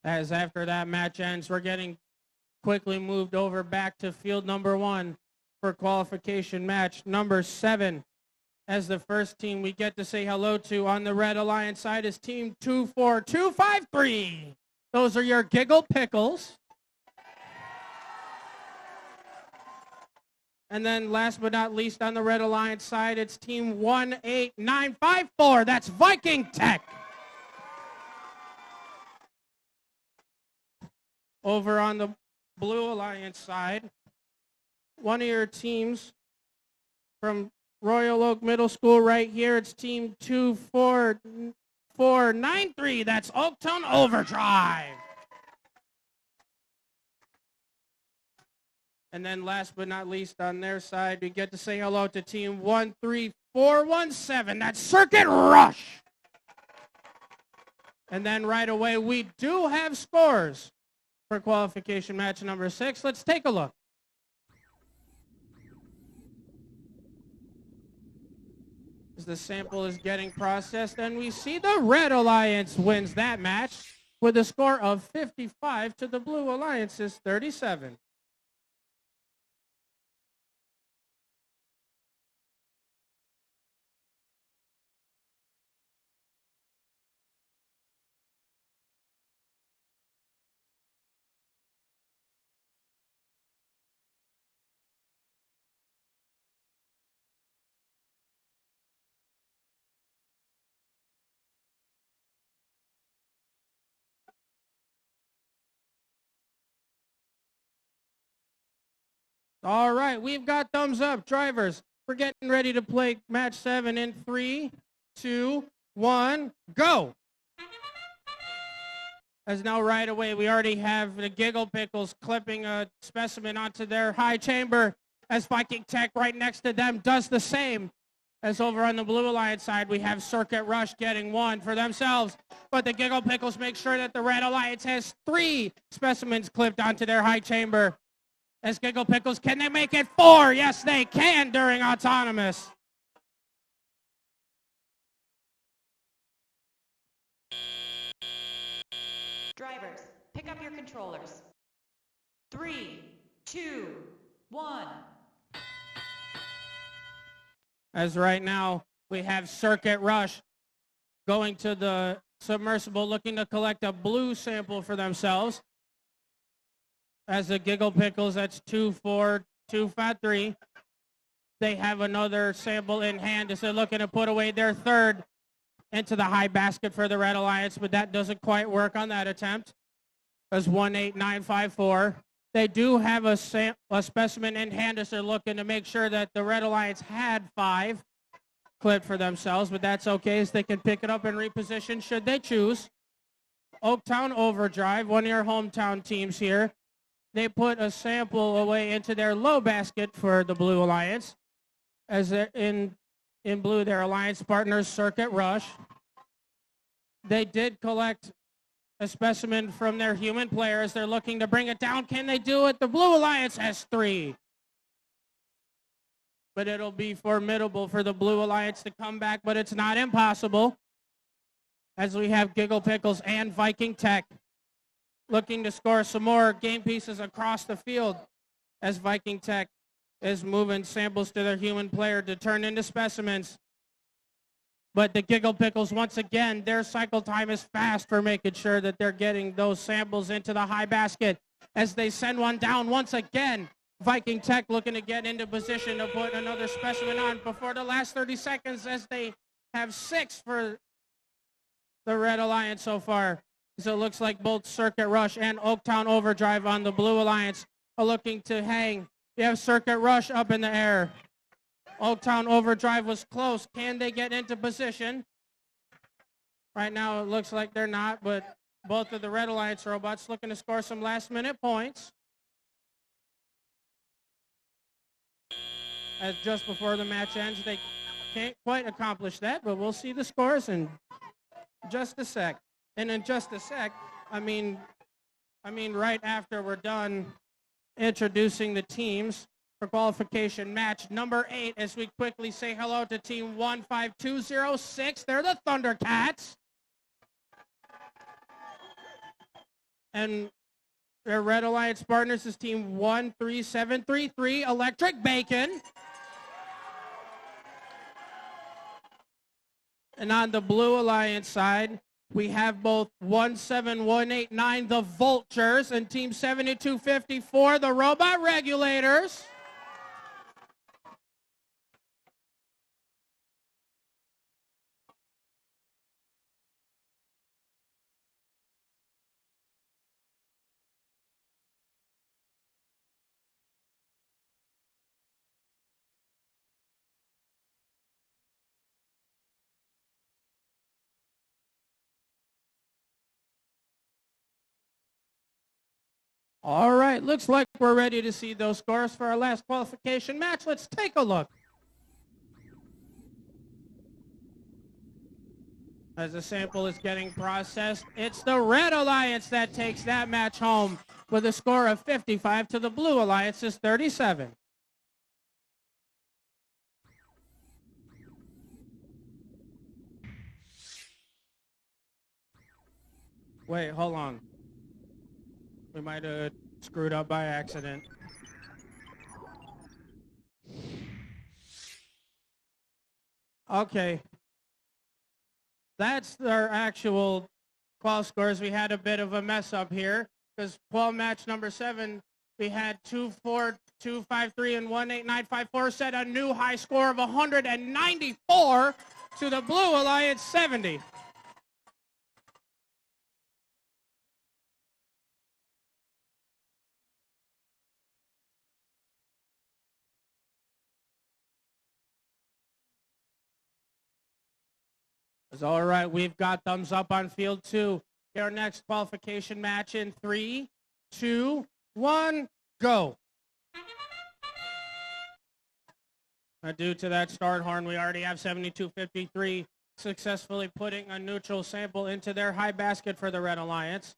As after that match ends, we're getting quickly moved over back to field number 1 for qualification match number 7. As the first team we get to say hello to on the Red Alliance side is team 24253. Those are your Giggle Pickles. And then last but not least on the Red Alliance side, it's team 18954. That's Viking Tech. Over on the Blue Alliance side, one of your teams from Royal Oak Middle School right here, it's team 24493. That's Oaktown Overdrive. And then last but not least on their side, we get to say hello to team 13417. That's Circuit Rush. And then right away, we do have scores for qualification match number 6. Let's take a look. As the sample is getting processed, and we see the Red Alliance wins that match with a score of 55 to the Blue Alliance's 37. All right, we've got thumbs up. Drivers, we're getting ready to play match 7 in 3, 2, 1, go. As now right away, we already have the Giggle Pickles clipping a specimen onto their high chamber as Viking Tech right next to them does the same. As over on the Blue Alliance side, we have Circuit Rush getting 1 for themselves. But the Giggle Pickles make sure that the Red Alliance has 3 specimens clipped onto their high chamber. As Giggle Pickles, can they make it 4? Yes, they can during autonomous. Drivers, pick up your controllers. 3, 2, 1. As right now, we have Circuit Rush going to the submersible looking to collect a blue sample for themselves. As the Giggle Pickles, that's 24253. They have another sample in hand as they're looking to put away their third into the high basket for the Red Alliance, but that doesn't quite work on that attempt. As 18954. They do have a specimen in hand as they're looking to make sure that the Red Alliance had 5 clipped for themselves, but that's okay as they can pick it up and reposition should they choose. Oaktown Overdrive, one of your hometown teams here. They put a sample away into their low basket for the Blue Alliance. As in blue, their alliance partners, Circuit Rush. They did collect a specimen from their human player as they're looking to bring it down. Can they do it? The Blue Alliance has 3. But it'll be formidable for the Blue Alliance to come back, but it's not impossible. As we have Giggle Pickles and Viking Tech looking to score some more game pieces across the field as Viking Tech is moving samples to their human player to turn into specimens. But the Giggle Pickles, once again, their cycle time is fast for making sure that they're getting those samples into the high basket as they send one down once again. Viking Tech looking to get into position to put another specimen on before the last 30 seconds as they have 6 for the Red Alliance so far. So it looks like both Circuit Rush and Oaktown Overdrive on the Blue Alliance are looking to hang. You have Circuit Rush up in the air. Oaktown Overdrive was close. Can they get into position? Right now it looks like they're not, but both of the Red Alliance robots looking to score some last-minute points. As just before the match ends, they can't quite accomplish that, but we'll see the scores in just a sec. And in just a sec, I mean right after we're done introducing the teams for qualification match number 8 as we quickly say hello to team 15206. They're the Thundercats. And their Red Alliance partners is team 13733, Electric Bacon. And on the Blue Alliance side, we have both 17189, the Vultures, and team 7254, the Robot Regulators. All right, looks like we're ready to see those scores for our last qualification match. Let's take a look. As the sample is getting processed, it's the Red Alliance that takes that match home with a score of 55 to the Blue Alliance's 37. Wait, hold on. We might have screwed up by accident. Okay. That's our actual qual scores. We had a bit of a mess up here because qual match number 7, we had 24253 and 18954 set a new high score of 194 to the Blue Alliance 70. All right, we've got thumbs up on field 2. Our next qualification match in 3, 2, 1, go. Due to that start horn, we already have 7253 successfully putting a neutral sample into their high basket for the Red Alliance.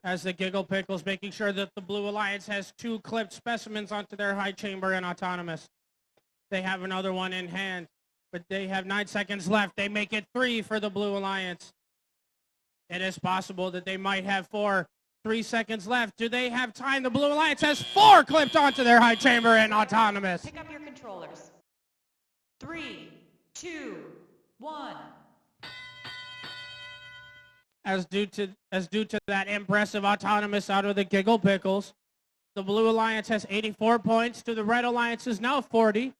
As the Giggle Pickles making sure that the Blue Alliance has 2 clipped specimens onto their high chamber and autonomous. They have another one in hand, but they have 9 seconds left. They make it 3 for the Blue Alliance. It is possible that they might have 4. 3 seconds left. Do they have time? The Blue Alliance has 4 clipped onto their high chamber and autonomous. Pick up your controllers. 3, 2, 1. As due to that impressive autonomous out of the Giggle Pickles, the Blue Alliance has 84 points to the Red Alliance is now 40.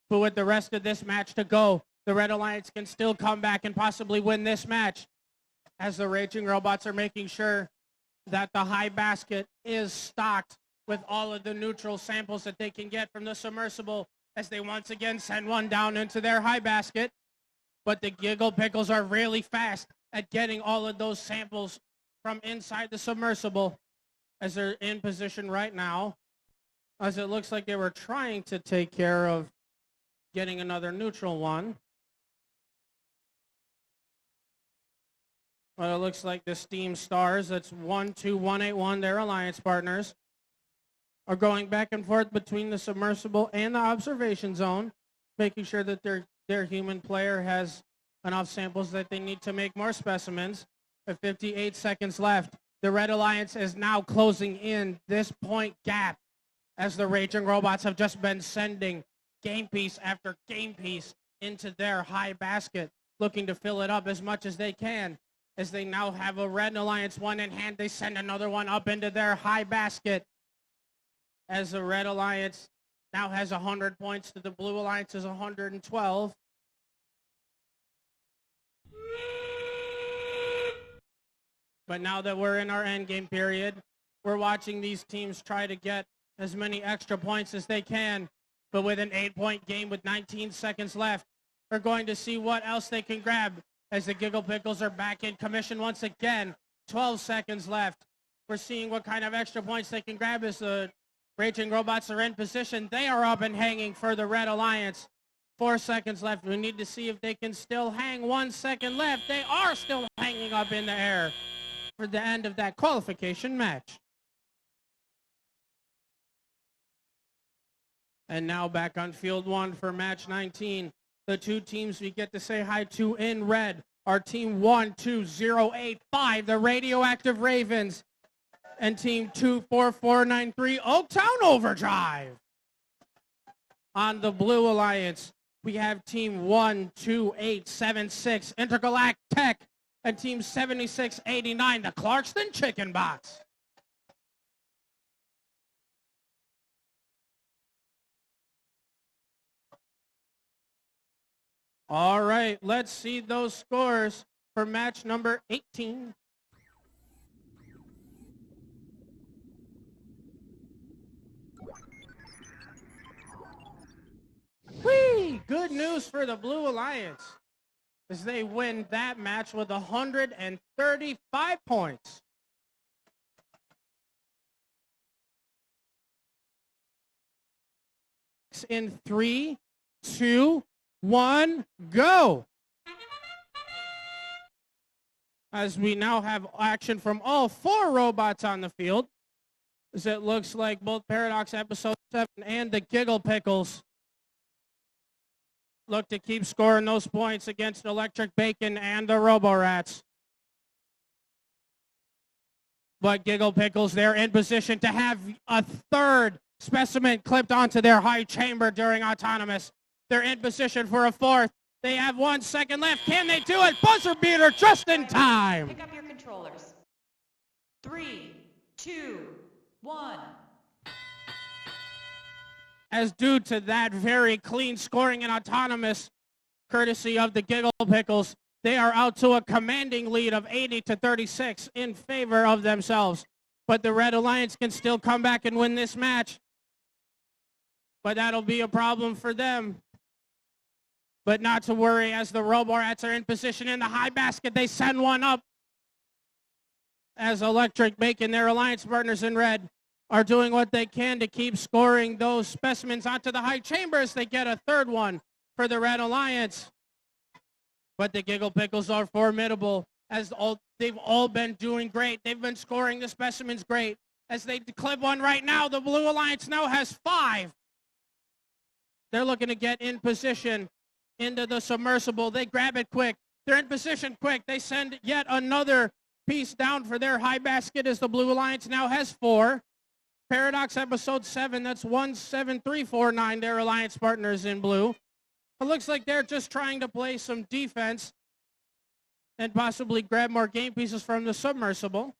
But with the rest of this match to go, the Red Alliance can still come back and possibly win this match, as the Raging Robots are making sure that the high basket is stocked with all of the neutral samples that they can get from the submersible, as they once again send one down into their high basket. But the Giggle Pickles are really fast at getting all of those samples from inside the submersible, as they're in position right now, as it looks like they were trying to take care of getting another neutral one. But it looks like the Steam Stars, that's 12181, their alliance partners, are going back and forth between the submersible and the observation zone, making sure that their human player has enough samples that they need to make more specimens. With 58 seconds left, the Red Alliance is now closing in this point gap, as the Raging Robots have just been sending game piece after game piece into their high basket, looking to fill it up as much as they can. As they now have a Red Alliance one in hand, they send another one up into their high basket, as the Red Alliance now has 100 points to the Blue Alliance's 112. But now that we're in our endgame period, we're watching these teams try to get as many extra points as they can. But with an 8-point game with 19 seconds left, we're going to see what else they can grab, as the Giggle Pickles are back in commission once again. 12 seconds left. We're seeing what kind of extra points they can grab as the Raging Robots are in position. They are up and hanging for the Red Alliance. 4 seconds left. We need to see if they can still hang. 1 second left. They are still hanging up in the air for the end of that qualification match. And now back on field 1 for match 19. The 2 teams we get to say hi to in red are team 12085, the Radioactive Ravens, and team 24493, Oaktown Overdrive. On the Blue Alliance, we have team 12876, Intergalactic, and team 7689, the Clarkston Chicken Box. All right, let's see those scores for match number 18. Whee! Good news for the Blue Alliance as they win that match with 135 points. In 3, 2, 1, go! As we now have action from all 4 robots on the field, as it looks like both Paradox Episode 7 and the Giggle Pickles look to keep scoring those points against Electric Bacon and the Robo-Rats. But Giggle Pickles, they're in position to have a third specimen clipped onto their high chamber during Autonomous. They're in position for a fourth. They have 1 second left. Can they do it? Buzzer beater just in time. Pick up your controllers. 3, 2, 1. As due to that very clean scoring and Autonomous, courtesy of the Giggle Pickles, they are out to a commanding lead of 80-36 in favor of themselves. But the Red Alliance can still come back and win this match. But that'll be a problem for them. But not to worry, as the Robo-Rats are in position in the high basket, they send one up. As Electric Bacon, their alliance partners in red, are doing what they can to keep scoring those specimens onto the high chambers. They get a third one for the Red Alliance. But the Giggle Pickles are formidable, as they've all been doing great. They've been scoring the specimens great. As they clip one right now, the Blue Alliance now has 5. They're looking to get in position into the submersible. They grab it quick. They're in position quick. They send yet another piece down for their high basket as the Blue Alliance now has 4. Paradox Episode 7, that's 17349, their alliance partners in blue. It looks like they're just trying to play some defense and possibly grab more game pieces from the submersible.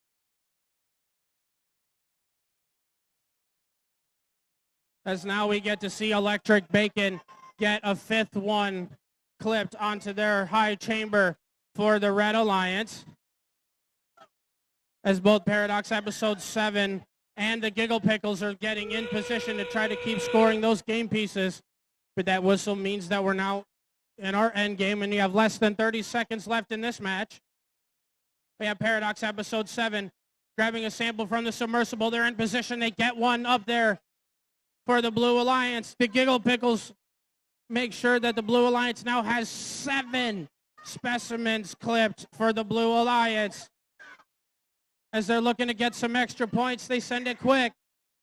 As now we get to see Electric Bacon get a 5th one clipped onto their high chamber for the Red Alliance. As both Paradox Episode 7 and the Giggle Pickles are getting in position to try to keep scoring those game pieces. But that whistle means that we're now in our end game, and you have less than 30 seconds left in this match. We have Paradox Episode 7 grabbing a sample from the submersible. They're in position. They get one up there for the Blue Alliance. The Giggle Pickles make sure that the Blue Alliance now has 7 specimens clipped for the Blue Alliance. As they're looking to get some extra points, they send it quick.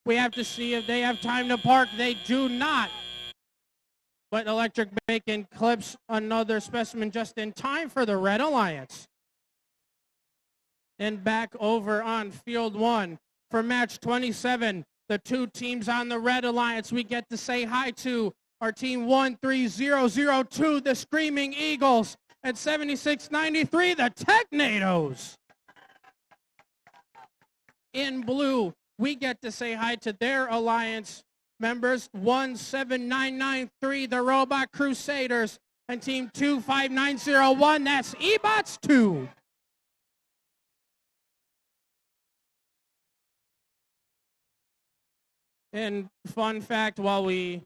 We have to see if they have time to park. They do not. But Electric Bacon clips another specimen just in time for the Red Alliance. And back over on field 1 for match 27. The 2 teams on the Red Alliance we get to say hi to are team 13002, the Screaming Eagles, and 7693, the Technados. In blue, we get to say hi to their alliance members, 17993, the Robot Crusaders, and team 25901, that's eBots 2. And fun fact, while we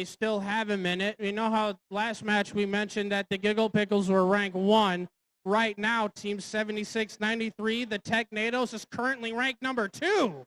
still have a minute, you know how last match we mentioned that the Giggle Pickles were ranked 1. Right now, team 7693, the Technados, is currently ranked number 2.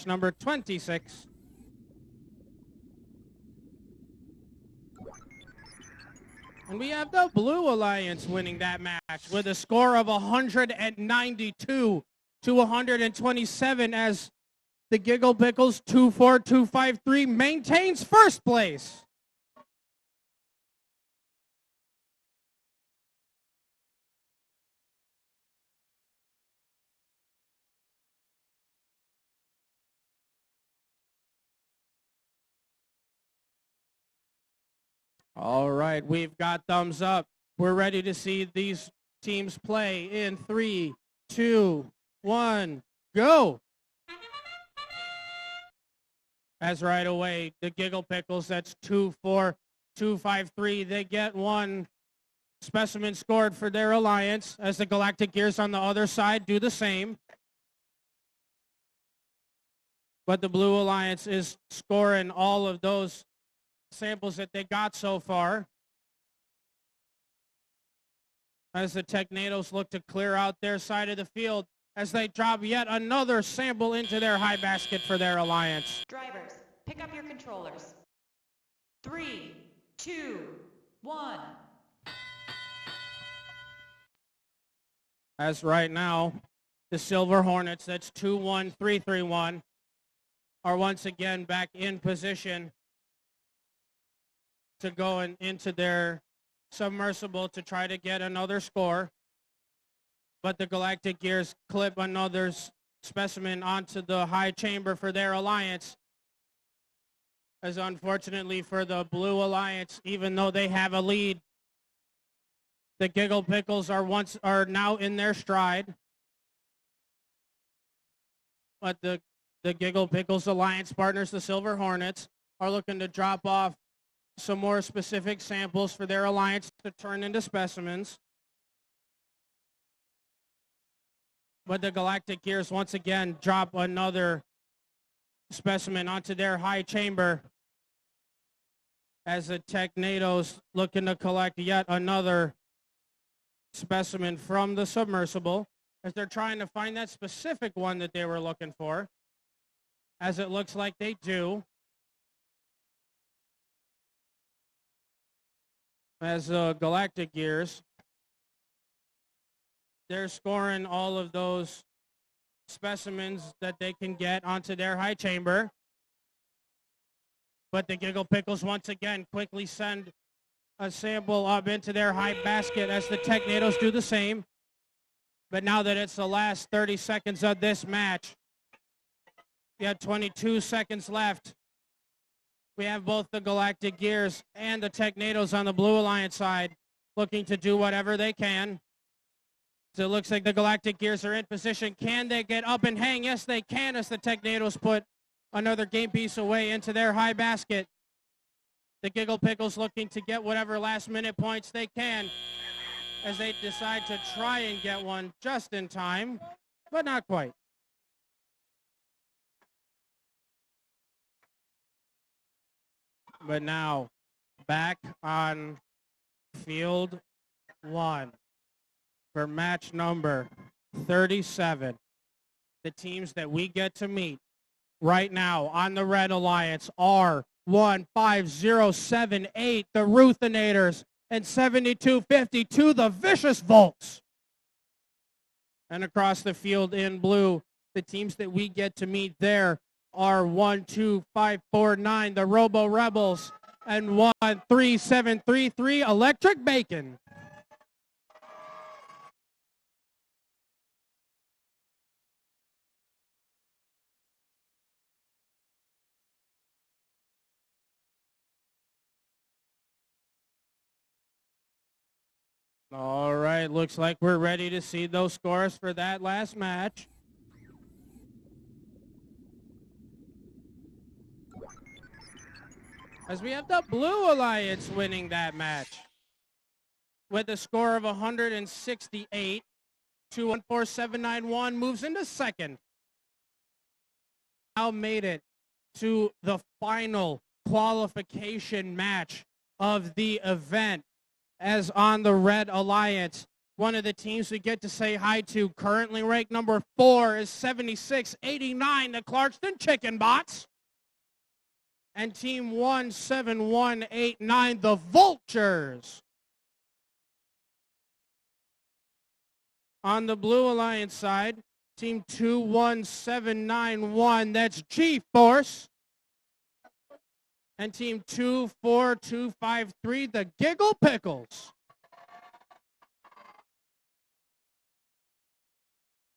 match number 26. And we have the Blue Alliance winning that match with a score of 192 to 127 as the Giggle Pickles 24253 maintains first place. All right, we've got thumbs up. We're ready to see these teams play in 3, 2, 1, go. As right away, the Giggle Pickles, that's 24253. They get one specimen scored for their alliance as the Galactic Gears on the other side do the same. But the Blue Alliance is scoring all of those samples that they got so far as the Technados look to clear out their side of the field as they drop yet another sample into their high basket for their alliance. Drivers, pick up your controllers. 3, 2, 1. As right now, the Silver Hornets, that's 2-1-3-3-1, are once again back in position to go into their submersible to try to get another score. But the Galactic Gears clip another specimen onto the high chamber for their alliance. As unfortunately for the Blue Alliance, even though they have a lead, the Giggle Pickles are now in their stride. But the Giggle Pickles alliance partners, the Silver Hornets, are looking to drop off some more specific samples for their alliance to turn into specimens. But the Galactic Gears once again drop another specimen onto their high chamber as the Technados looking to collect yet another specimen from the submersible as they're trying to find that specific one that they were looking for, as it looks like they do. As Galactic Gears, they're scoring all of those specimens that they can get onto their high chamber. But the Giggle Pickles once again quickly send a sample up into their high basket as the Technados do the same. But now that it's the last 30 seconds of this match, you have 22 seconds left. We have both the Galactic Gears and the Technados on the Blue Alliance side looking to do whatever they can. So it looks like the Galactic Gears are in position. Can they get up and hang? Yes, they can, as the Technados put another game piece away into their high basket. The Giggle Pickles looking to get whatever last-minute points they can as they decide to try and get one just in time, but not quite. But now, back on field one for match number 37. The teams that we get to meet right now on the Red Alliance are 15078, the Ruthinators, and 7252, the Vicious Volts. And across the field in blue, the teams that we get to meet there are 12549, the Robo Rebels, and 13733, Electric Bacon. All right, looks like we're ready to see those scores for that last match. As we have the Blue Alliance winning that match with a score of 168 to 14791, moves into second. Now made it to the final qualification match of the event, as on the Red Alliance, one of the teams we get to say hi to, currently ranked number 4, is 7689, the Clarkston Chicken Bots. And team 17189, the Vultures. On the Blue Alliance side, team 21791, that's G-Force. And team 24253, the Giggle Pickles.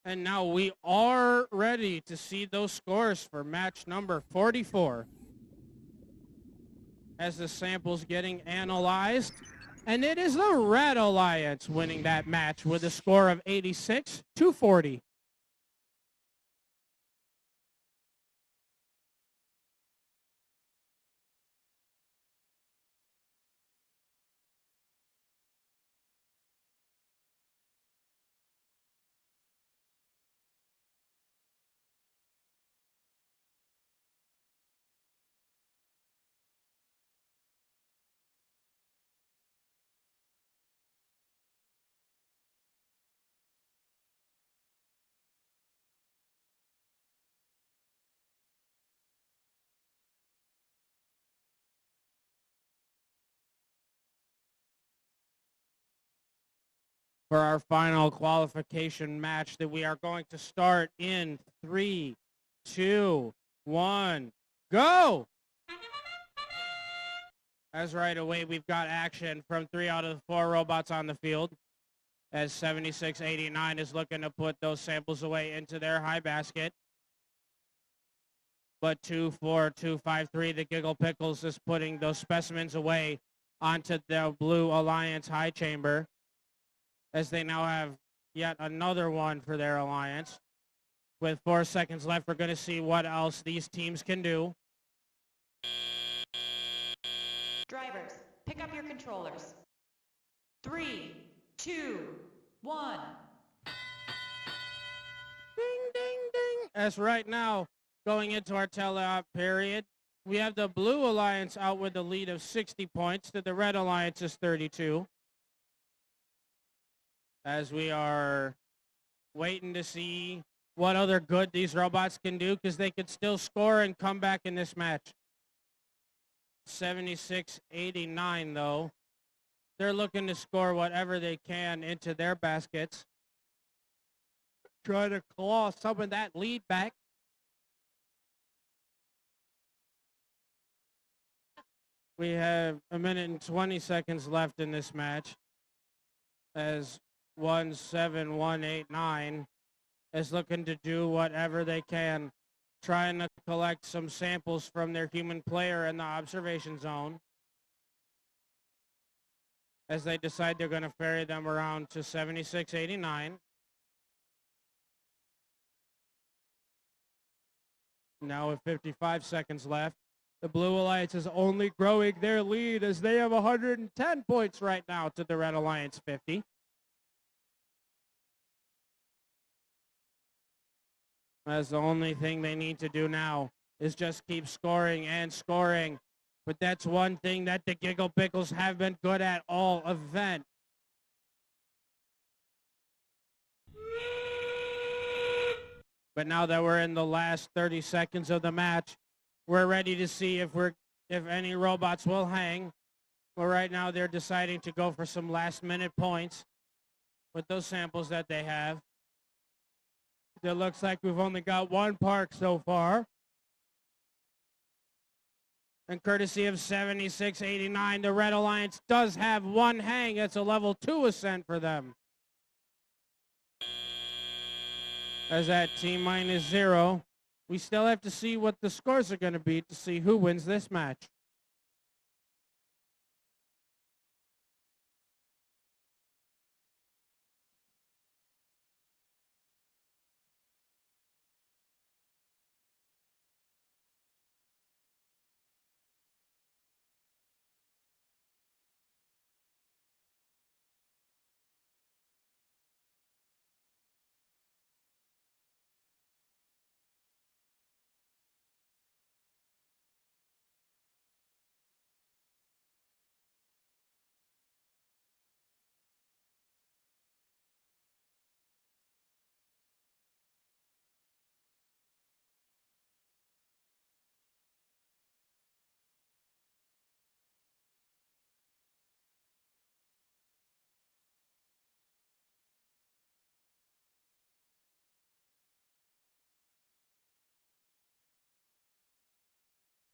And now we are ready to see those scores for match number 44. As the sample's getting analyzed. And it is the Red Alliance winning that match with a score of 86-40. For our final qualification match that we are going to start in 3, 2, 1, go! As right away we've got action from 3 out of the 4 robots on the field. As 7689 is looking to put those samples away into their high basket. But 24253, the Giggle Pickles, is putting those specimens away onto the Blue Alliance high chamber. As they now have yet another one for their alliance. With 4 seconds left, we're going to see what else these teams can do. Drivers, pick up your controllers. 3, 2, 1. Ding, ding, ding. As right now, going into our teleop period, we have the Blue Alliance out with a lead of 60 points to the Red Alliance's 32. As we are waiting to see what other good these robots can do, because they could still score and come back in this match. 7689, though. They're looking to score whatever they can into their baskets. Try to claw some of that lead back. We have 1 minute and 20 seconds left in this match. As 17189 is looking to do whatever they can, trying to collect some samples from their human player in the observation zone. As they decide they're going to ferry them around to 7689. Now with 55 seconds left, the Blue Alliance is only growing their lead as they have 110 points right now to the Red Alliance 50. As the only thing they need to do now is just keep scoring and scoring. But that's one thing that the Giggle Pickles have been good at all event. But now that we're in the last 30 seconds of the match, we're ready to see if any robots will hang. But right now they're deciding to go for some last minute points with those samples that they have. It looks like we've only got one park so far. And courtesy of 7689, the Red Alliance does have one hang. It's a level 2 ascent for them. As at T-0, we still have to see what the scores are going to be to see who wins this match.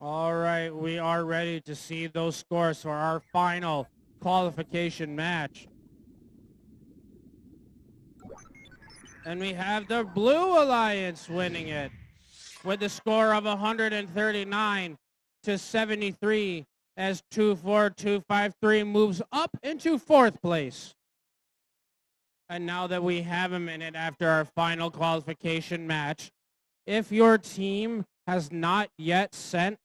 All right, we are ready to see those scores for our final qualification match. And we have the Blue Alliance winning it with a score of 139 to 73 as 24253 moves up into fourth place. And now that we have a minute after our final qualification match, if your team has not yet sent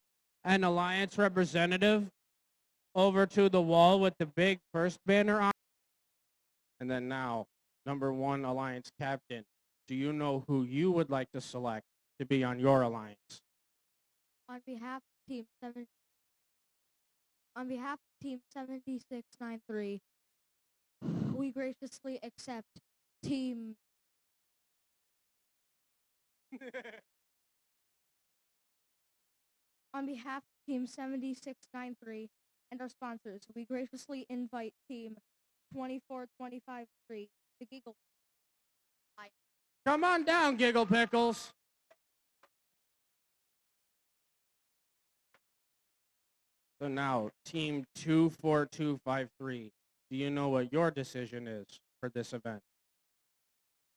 an Alliance representative over to the wall with the big first banner on, and then now, number 1 Alliance captain, do you know who you would like to select to be on your Alliance? On behalf of Team 7693, we graciously accept Team On behalf of Team 7693 and our sponsors, we graciously invite Team 24253, the Giggle. Come on down, Giggle Pickles. So now, Team 24253, do you know what your decision is for this event?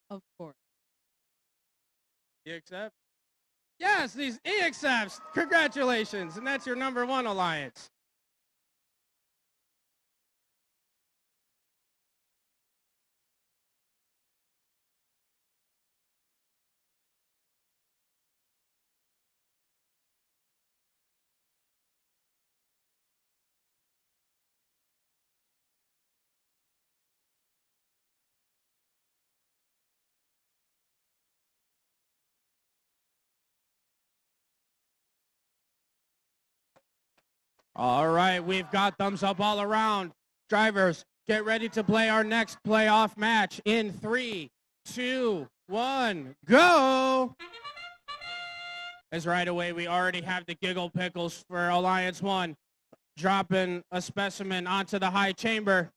Of course. You accept? Yes, he accepts. Congratulations. And that's your number 1 Alliance. All right, we've got thumbs up all around. Drivers, get ready to play our next playoff match in 3, 2, 1, go! As right away, we already have the Giggle Pickles for Alliance 1, dropping a specimen onto the high chamber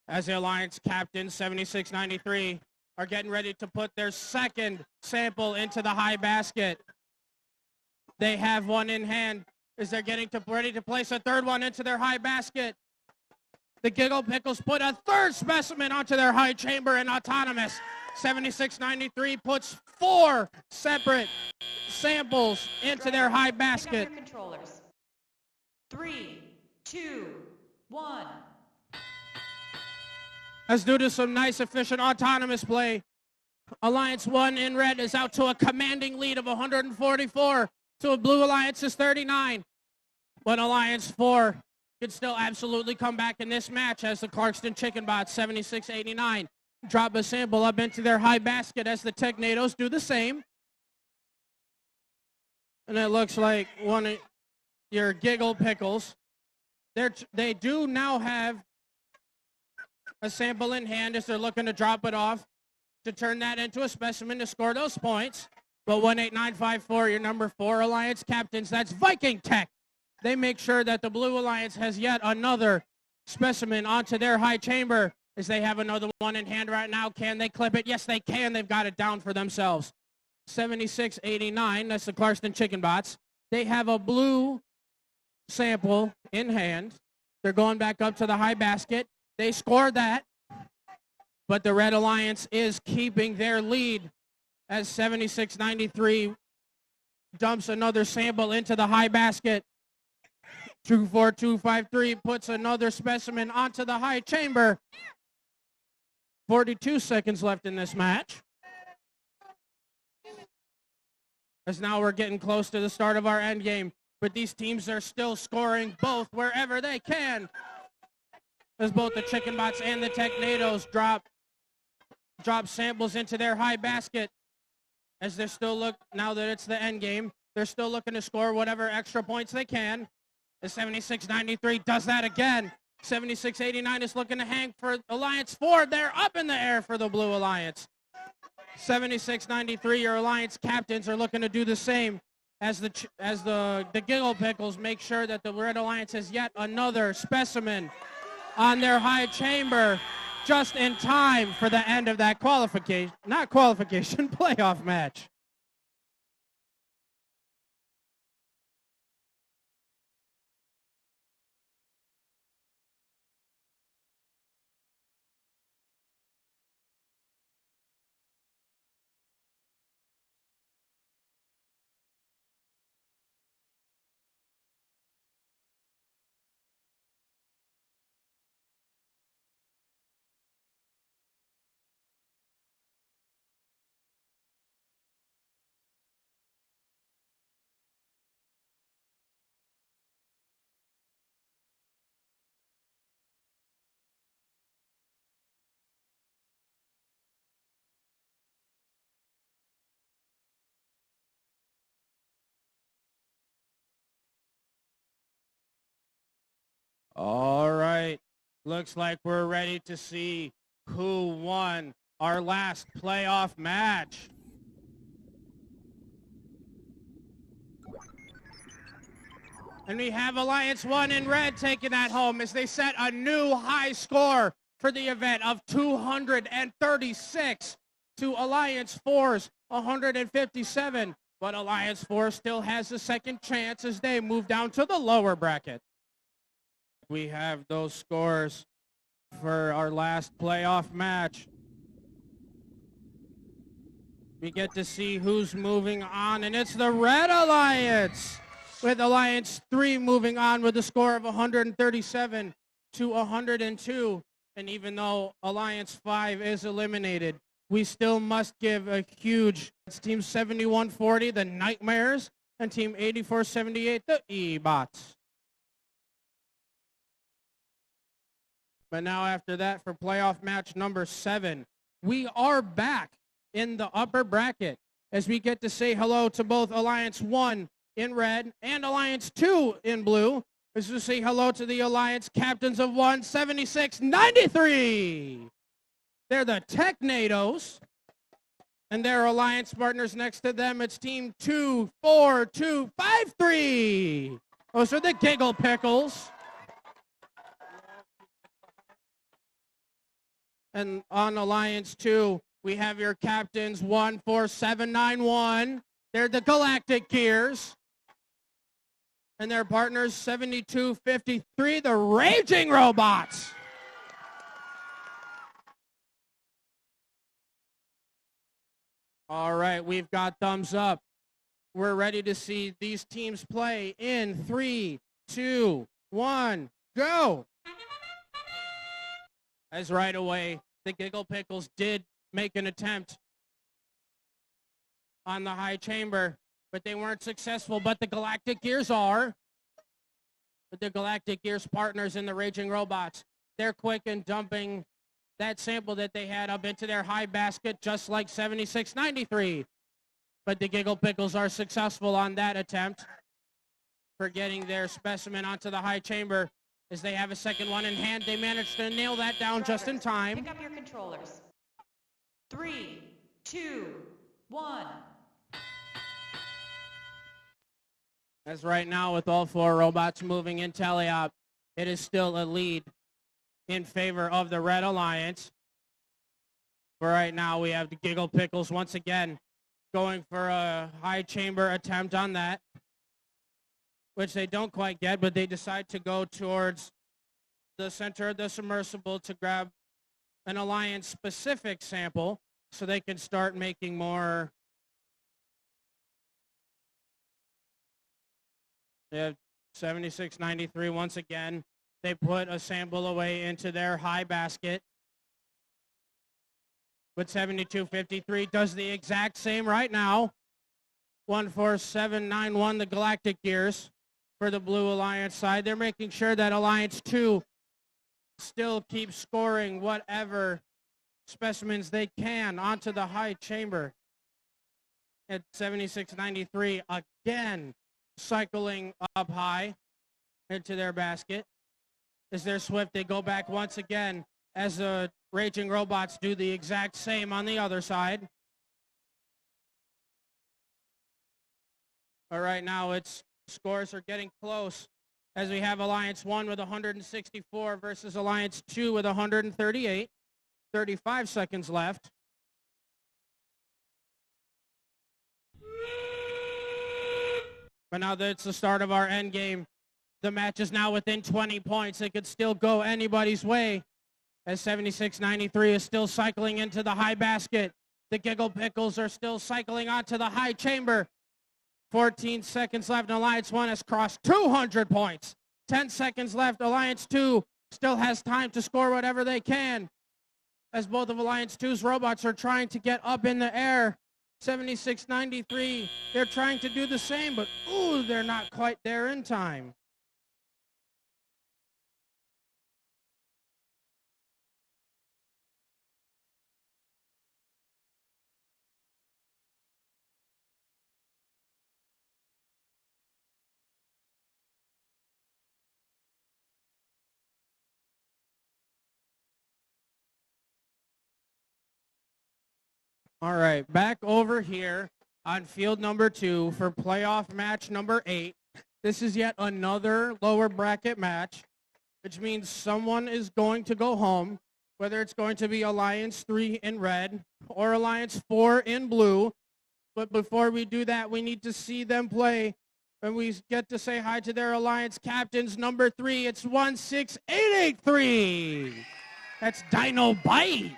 as the Alliance captain, 7693, are getting ready to put their second sample into the high basket. They have one in hand as they're getting ready to place a third one into their high basket. The Giggle Pickles put a third specimen onto their high chamber and autonomous. 7693 puts 4 separate samples into their high basket. Pick up your controllers. 3, 2, 1. As due to some nice, efficient, autonomous play, Alliance 1 in red is out to a commanding lead of 144 to a Blue Alliance's 39. But Alliance 4 could still absolutely come back in this match as the Clarkston Chicken Bots 7689 drop a sample up into their high basket as the Technados do the same. And it looks like one of your Giggle Pickles, they do now have a sample in hand as they're looking to drop it off to turn that into a specimen to score those points. But 18954, your number 4 Alliance captains, that's Viking Tech. They make sure that the Blue Alliance has yet another specimen onto their high chamber as they have another one in hand right now. Can they clip it? Yes, they can. They've got it down for themselves. 7689, that's the Clarkston Chicken Bots. They have a blue sample in hand. They're going back up to the high basket. They scored that, but the Red Alliance is keeping their lead as 7693 dumps another sample into the high basket. 24253 puts another specimen onto the high chamber. 42 seconds left in this match. As now we're getting close to the start of our end game, but these teams are still scoring both wherever they can. As both the Chicken Bots and the Technados drop samples into their high basket. As they're still now that it's the end game, they're still looking to score whatever extra points they can. The 7693 does that again. 7689 is looking to hang for Alliance 4. They're up in the air for the Blue Alliance. 7693, your Alliance captains, are looking to do the same as the Giggle Pickles make sure that the Red Alliance has yet another specimen on their high chamber just in time for the end of that playoff match. All right. Looks like we're ready to see who won our last playoff match. And we have Alliance 1 in red taking that home as they set a new high score for the event of 236 to Alliance 4's 157. But Alliance 4 still has a second chance as they move down to the lower bracket. We have those scores for our last playoff match. We get to see who's moving on, and it's the Red Alliance, with Alliance 3 moving on with a score of 137 to 102. And even though Alliance 5 is eliminated, we still must give a huge, it's Team 7140, the Nightmares, and Team 8478, the E-Bots. But now after that, for playoff match number 7, we are back in the upper bracket as we get to say hello to both Alliance 1 in red and Alliance 2 in blue. As we say hello to the Alliance captains of 17693. They're the Technados. And their Alliance partners next to them, it's Team 24253. Those are the Giggle Pickles. And on Alliance 2, we have your captains 14791. They're the Galactic Gears. And their partners 7253, the Raging Robots. All right, we've got thumbs up. We're ready to see these teams play in 3, 2, 1, go. As right away, the Giggle Pickles did make an attempt on the high chamber, but they weren't successful. But the Galactic Gears are. But the Galactic Gears partners in the Raging Robots, they're quick in dumping that sample that they had up into their high basket, just like 7693. But the Giggle Pickles are successful on that attempt for getting their specimen onto the high chamber. As they have a second one in hand, they managed to nail that down just in time. Pick up your controllers. 3, 2, 1. As right now, with all 4 robots moving in teleop, it is still a lead in favor of the Red Alliance. For right now, we have the Giggle Pickles once again going for a high chamber attempt on that, which they don't quite get, but they decide to go towards the center of the submersible to grab an Alliance-specific sample so they can start making more. They have 7693 once again. They put a sample away into their high basket. But 7253 does the exact same right now. 14791, the Galactic Gears for the Blue Alliance side. They're making sure that Alliance 2 still keeps scoring whatever specimens they can onto the high chamber. At 7693, again, cycling up high into their basket. As they're swift, they go back once again as the Raging Robots do the exact same on the other side. But right now, it's scores are getting close as we have Alliance 1 with 164 versus Alliance 2 with 138. 35 seconds left. But now that it's the start of our end game, the match is now within 20 points. It could still go anybody's way as 7693 is still cycling into the high basket. The Giggle Pickles are still cycling onto the high chamber. 14 seconds left, and Alliance 1 has crossed 200 points. 10 seconds left. Alliance 2 still has time to score whatever they can as both of Alliance 2's robots are trying to get up in the air. 7693, they're trying to do the same, but ooh, they're not quite there in time. All right, back over here on field number 2 for playoff match number 8. This is yet another lower bracket match, which means someone is going to go home, whether it's going to be Alliance 3 in red or Alliance 4 in blue. But before we do that, we need to see them play. And we get to say hi to their Alliance captains. Number 3, it's 16883. That's Dino Bite.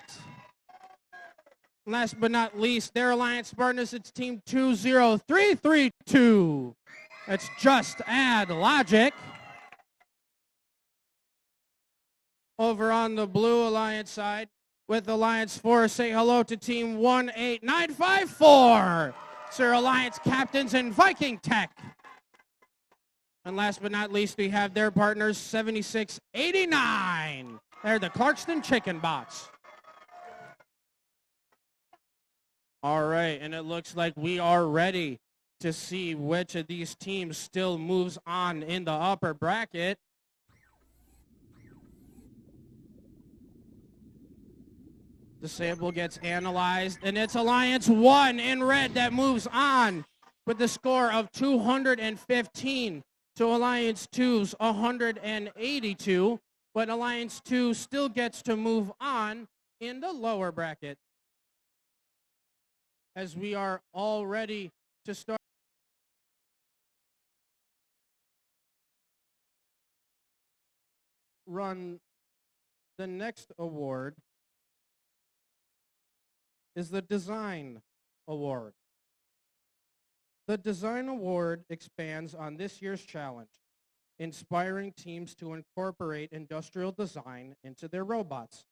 Last but not least, their Alliance partners, it's team 20332. That's Just Add Logic. Over on the Blue Alliance side, with Alliance 4, say hello to team 18954. It's their Alliance captains in Viking Tech. And last but not least, we have their partners, 7689. They're the Clarkston Chicken Bots. All right, and it looks like we are ready to see which of these teams still moves on in the upper bracket. The sample gets analyzed, and it's Alliance 1 in red that moves on with the score of 215 to Alliance 2's 182, but Alliance 2 still gets to move on in the lower bracket. As we are all ready to start. Run the next award is the Design Award. The Design Award expands on this year's challenge, inspiring teams to incorporate industrial design into their robots.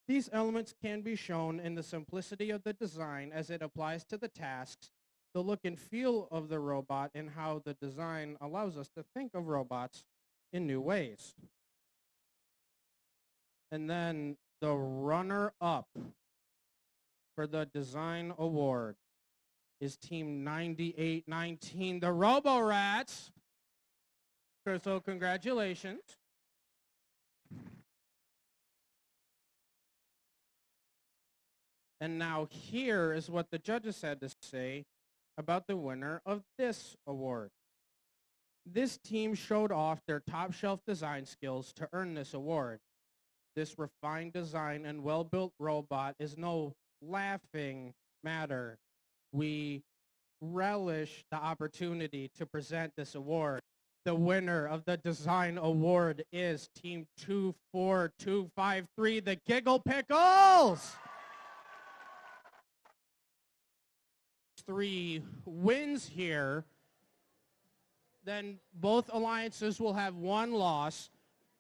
These elements can be shown in the simplicity of the design as it applies to the tasks, the look and feel of the robot, and how the design allows us to think of robots in new ways. And then the runner-up for the Design Award is Team 9819, the Robo-Rats. So congratulations. And now here is what the judges had to say about the winner of this award. This team showed off their top shelf design skills to earn this award. This refined design and well-built robot is no laughing matter. We relish the opportunity to present this award. The winner of the Design Award is Team 24253, the Giggle Pickles. 3 wins here, then both alliances will have 1 loss,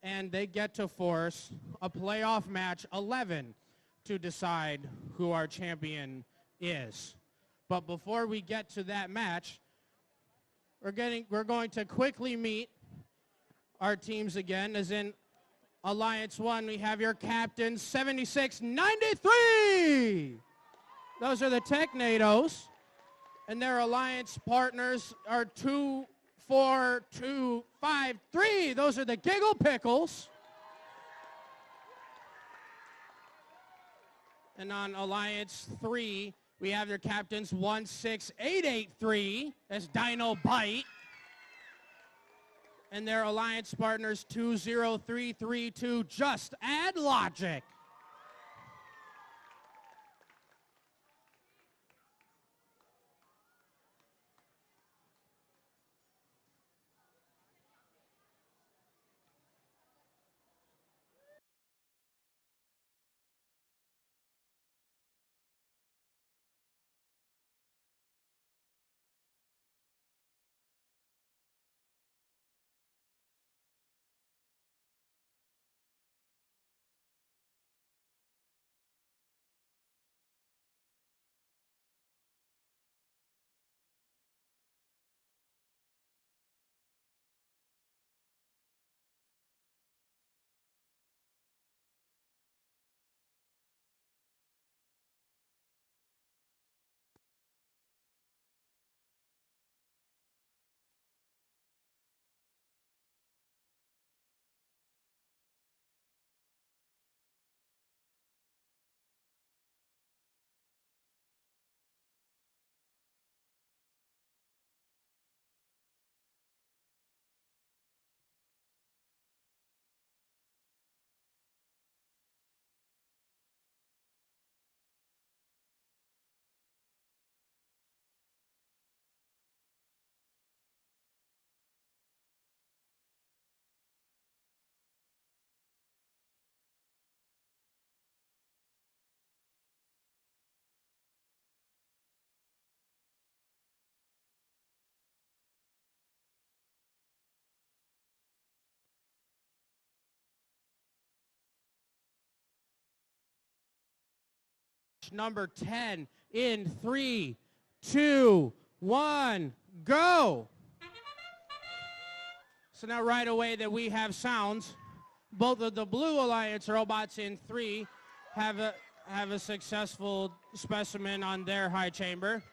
and they get to force a playoff match 11 to decide who our champion is. But before we get to that match, we're going to quickly meet our teams again. As in Alliance 1, we have your captain, 7693. Those are the Technados. And their alliance partners are 24253. Those are the Giggle Pickles. And on Alliance 3, we have their captains 16883. That's Dino Bite. And their alliance partners 20332. Just Add Logic. number 10 in 3, 2, 1, go. So now right away that we have sounds, both of the Blue Alliance robots in 3 have a successful specimen on their high chamber.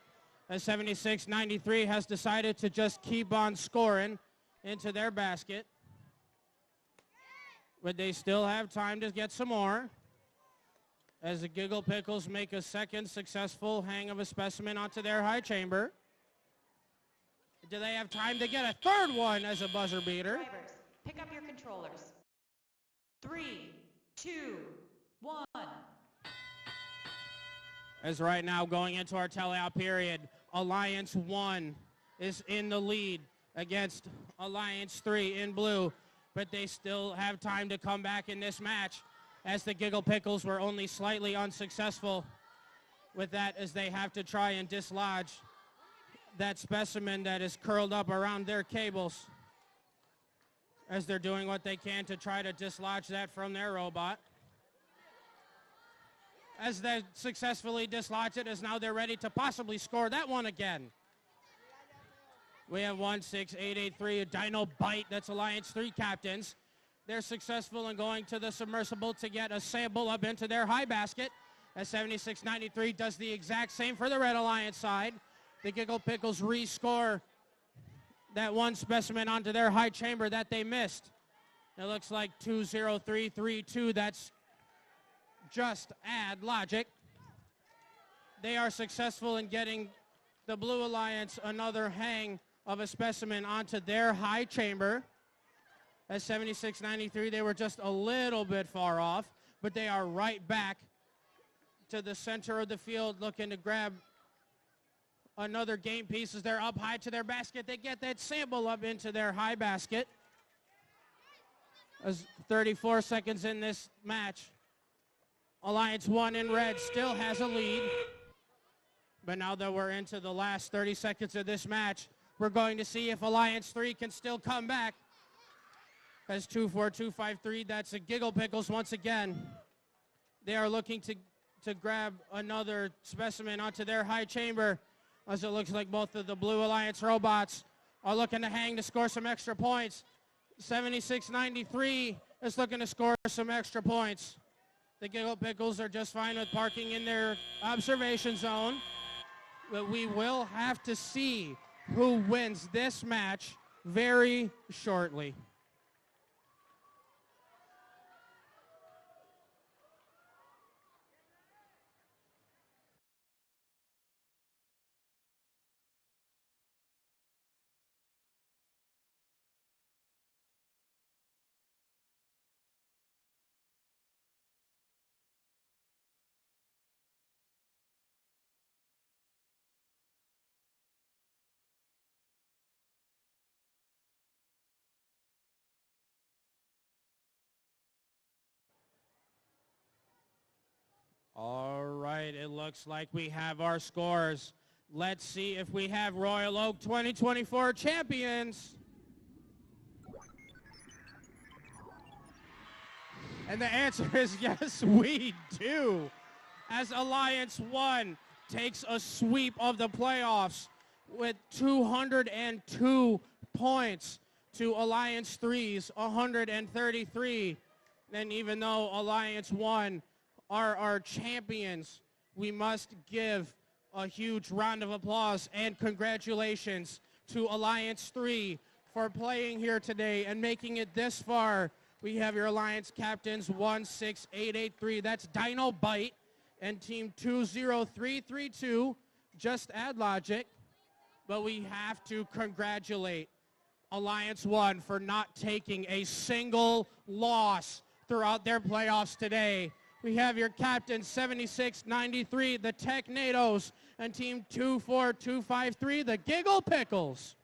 As 7693 has decided to just keep on scoring into their basket. But they still have time to get some more. As the Giggle Pickles make a second successful hang of a specimen onto their high chamber. Do they have time to get a third one as a buzzer beater? Drivers, pick up your controllers. 3, 2, 1. As right now going into our teleout period, Alliance 1 is in the lead against Alliance 3 in blue, but they still have time to come back in this match as the Giggle Pickles were only slightly unsuccessful with that as they have to try and dislodge that specimen that is curled up around their cables as they're doing what they can to try to dislodge that from their robot. As they successfully dislodge it, as now they're ready to possibly score that one again. We have 16883, a Dino Bite, that's Alliance 3 captains. They're successful in going to the submersible to get a sample up into their high basket. As 7693 does the exact same for the Red Alliance side. The Giggle Pickles rescore that one specimen onto their high chamber that they missed. It looks like 20332, that's just add logic. They are successful in getting the Blue Alliance another hang of a specimen onto their high chamber. At 7693, they were just a little bit far off, but they are right back to the center of the field looking to grab another game piece as they're up high to their basket. They get that sample up into their high basket. As 34 seconds in this match, Alliance 1 in red still has a lead. But now that we're into the last 30 seconds of this match, we're going to see if Alliance 3 can still come back. As 24253, that's a Giggle Pickles once again. They are looking to grab another specimen onto their high chamber, as it looks like both of the Blue Alliance robots are looking to hang to score some extra points. 7693 is looking to score some extra points. The Giggle Pickles are just fine with parking in their observation zone. But we will have to see who wins this match very shortly. All right, it looks like we have our scores. Let's see if we have Royal Oak 2024 champions. And the answer is yes, we do. As Alliance 1 takes a sweep of the playoffs with 202 points to Alliance 3's 133. And even though Alliance 1 are our champions, we must give a huge round of applause and congratulations to Alliance 3 for playing here today and making it this far. We have your Alliance captains 16883, that's Dino Bite, and team 20332, just add logic. But we have to congratulate Alliance 1 for not taking a single loss throughout their playoffs today. We have your captain 7693, the Technados, and team 24253, the Giggle Pickles.